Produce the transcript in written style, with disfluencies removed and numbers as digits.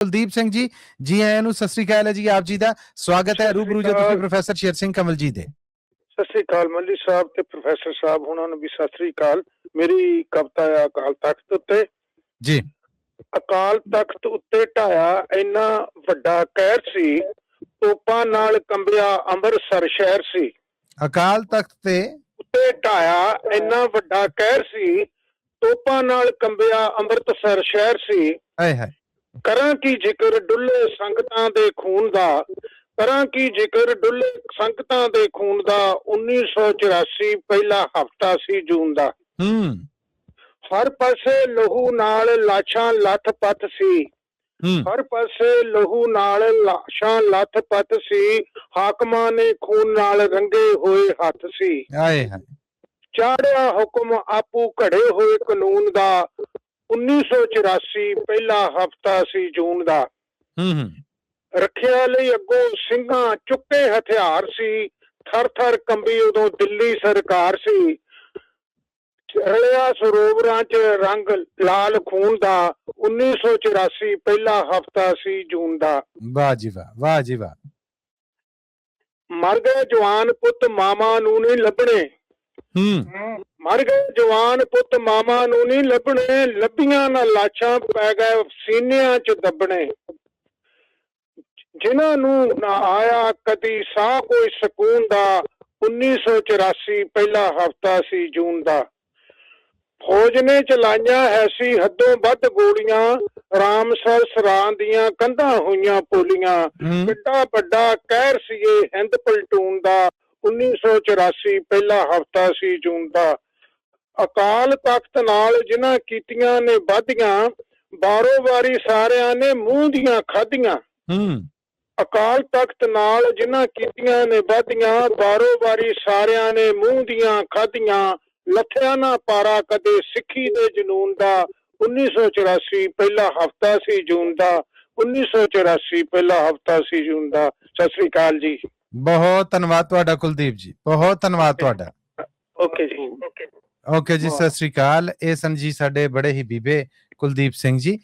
ਕੁਲਦੀਪ ਸਿੰਘ ਜੀ, ਜੀ ਆਇਆਂ ਨੂੰ। ਸਤਿ ਸ੍ਰੀ ਅਕਾਲ ਹੈ ਜੀ, ਆਪ ਜੀ ਦਾ ਸਵਾਗਤ ਹੈ ਰੂਬਰੂ ਜੋ ਤੁਸੀਂ ਪ੍ਰੋਫੈਸਰ ਸ਼ੇਰ ਸਿੰਘ ਕਮਲ ਜੀ ਦੇ। ਸਤਿ ਸ੍ਰੀ ਅਕਾਲ ਮੱਲੀ ਸਾਹਿਬ ਤੇ ਪ੍ਰੋਫੈਸਰ ਸਾਹਿਬ ਉਹਨਾਂ ਨੂੰ ਵੀ ਸਤਿ ਸ੍ਰੀ ਅਕਾਲ। ਮੇਰੀ ਕਵਿਤਾ ਹੈ ਅਕਾਲ ਤਖਤ ਉੱਤੇ। ਜੀ, ਅਕਾਲ ਤਖਤ ਉੱਤੇ ਢਾਇਆ ਇੰਨਾ ਵੱਡਾ ਕਹਿਰ ਸੀ, ਤੋਪਾਂ ਨਾਲ ਕੰਬਿਆ ਅੰਮ੍ਰਿਤਸਰ ਸ਼ਹਿਰ ਸੀ। ਅਕਾਲ ਤਖਤ ਤੇ ਉੱਤੇ ਢਾਇਆ ਇੰਨਾ ਵੱਡਾ ਕਹਿਰ ਸੀ, ਤੋਪਾਂ ਨਾਲ ਕੰਬਿਆ ਅੰਮ੍ਰਿਤਸਰ ਸ਼ਹਿਰ ਸੀ। ਹਾਏ ਹਾਏ, ਕਰਾਂ ਕੀ ਜ਼ਿਕਰ ਡੁੱਲੇ ਸੰਗਤਾਂ ਦੇ ਖੂਨ ਦਾ, ਕਰਾਂ ਕੀ ਜ਼ਿਕਰ ਡੁੱਲੇ ਸੰਗਤਾਂ ਦੇ ਖੂਨ ਦਾ। 1984 ਪਹਿਲਾ ਹਫਤਾ ਸੀ ਜੂਨ ਦਾ। ਹਰ ਪਾਸੇ ਲਹੂ ਨਾਲ ਲਾਸ਼ਾਂ ਲੱਥ-ਪੱਥ ਸੀ, ਹਰ ਪਾਸੇ ਲਹੂ ਨਾਲ ਲਾਸ਼ਾਂ ਲੱਥ-ਪੱਥ ਸੀ। ਹਾਕਮਾਂ ਨੇ ਖੂਨ ਨਾਲ ਰੰਗੇ ਹੋਏ ਹੱਥ ਸੀ। ਹਾਏ ਹਾਏ, ਚਾੜਿਆ ਹੁਕਮ ਆਪੂ ਘੜੇ ਹੋਏ ਕਾਨੂੰਨ ਦਾ। 1984 ਪਹਿਲਾ ਹਫਤਾ ਸੀ ਜੂਨ ਦਾ। ਰੱਖਿਆ ਲਈ ਅੱਗੋਂ ਸਿੰਘਾਂ ਚੁੱਕੇ ਹਥਿਆਰ ਸੀ, ਥਰ-ਥਰ ਕੰਬੀ ਉਦੋਂ ਦਿੱਲੀ ਸਰਕਾਰ ਸੀ। ਰਲਿਆ ਸਰੋਵਰਾਂ 'ਚ ਰੰਗ ਲਾਲ ਖੂਨ ਦਾ। 1984 ਪਹਿਲਾ ਹਫਤਾ ਸੀ ਜੂਨ ਦਾ। ਵਾਹ ਜੀ ਵਾਹ, ਵਾਹ ਜੀ ਵਾਹ। ਮਰ ਗਏ ਜਵਾਨ ਪੁੱਤ ਮਾਵਾਂ ਨੂੰ ਨਹੀਂ ਲੱਭਣੇ, ਮਰ ਗਏ ਜਵਾਨ ਪੁੱਤ ਮਾਵਾਂ ਨੂੰ ਨਹੀਂ ਲੱਭਣੇ। ਲੱਭੀਆਂ ਨਾ ਲਾਸ਼ਾਂ ਪੈ ਗਏ ਸੀਨਿਆਂ 'ਚ ਦੱਬਣੇ। ਜਿਨ੍ਹਾਂ ਨੂੰ ਨਾ ਆਇਆ ਕਦੀ ਸਾਹ ਕੋਈ ਸਕੂਨ ਦਾ। 1984 ਪਹਿਲਾ ਹਫਤਾ ਸੀ ਜੂਨ ਦਾ। ਫੌਜ ਨੇ ਚਲਾਈਆਂ ਹੈ ਸੀ ਹੱਦੋਂ ਵੱਧ ਗੋਲੀਆਂ, ਰਾਮਸਰ ਸਰਾਂ ਦੀਆਂ ਕੰਧਾਂ ਹੋਈਆਂ ਪੋਲੀਆਂ। ਕਿੱਡਾ ਵੱਡਾ ਕਹਿਰ ਸੀ ਇਹ ਹਿੰਦ ਪਲਟੂਨ ਦਾ। 1984 ਪਹਿਲਾ ਹਫਤਾ ਸੀ ਜੂਨ ਦਾ। ਅਕਾਲ ਤਖਤ ਨਾਲ ਜਿਨ੍ਹਾਂ ਕੀਤੀਆਂ ਨੇ ਵਾਧੀਆਂ, ਬਾਰੋ ਵਾਰੀ ਸਾਰਿਆਂ ਨੇ ਮੂੰਹ ਦੀਆਂ ਖਾਧੀਆਂ। ਅਕਾਲ ਤਖਤ ਨਾਲ ਜਿਨ੍ਹਾਂ ਕੀਤੀਆਂ ਨੇ ਵਾਧੀਆਂ, ਬਾਰੋ ਵਾਰੀ ਸਾਰਿਆਂ ਨੇ ਮੂੰਹ ਦੀਆਂ ਖਾਧੀਆਂ। ਲੱਥਿਆ ਨਾ ਪਾਰਾ ਕਦੇ ਸਿੱਖੀ ਦੇ ਜਨੂਨ ਦਾ। 1984 ਪਹਿਲਾ ਹਫਤਾ ਸੀ ਜੂਨ ਦਾ। 1984 ਪਹਿਲਾ ਹਫਤਾ ਸੀ ਜੂਨ ਦਾ। ਸਤਿ ਸ੍ਰੀ ਅਕਾਲ ਜੀ। ਬਹੁਤ ਧੰਨਵਾਦ ਤੁਹਾਡਾ ਕੁਲਦੀਪ ਜੀ, ਬਹੁਤ ਧੰਨਵਾਦ ਤੁਹਾਡਾ। ਓਕੇ ਜੀ, ਓਕੇ ਜੀ, ਸਤਿ ਸ੍ਰੀ ਅਕਾਲ। ਇਹ ਸਨ ਜੀ ਸਾਡੇ ਬੜੇ ਹੀ ਬੀਬੇ ਕੁਲਦੀਪ ਸਿੰਘ ਜੀ।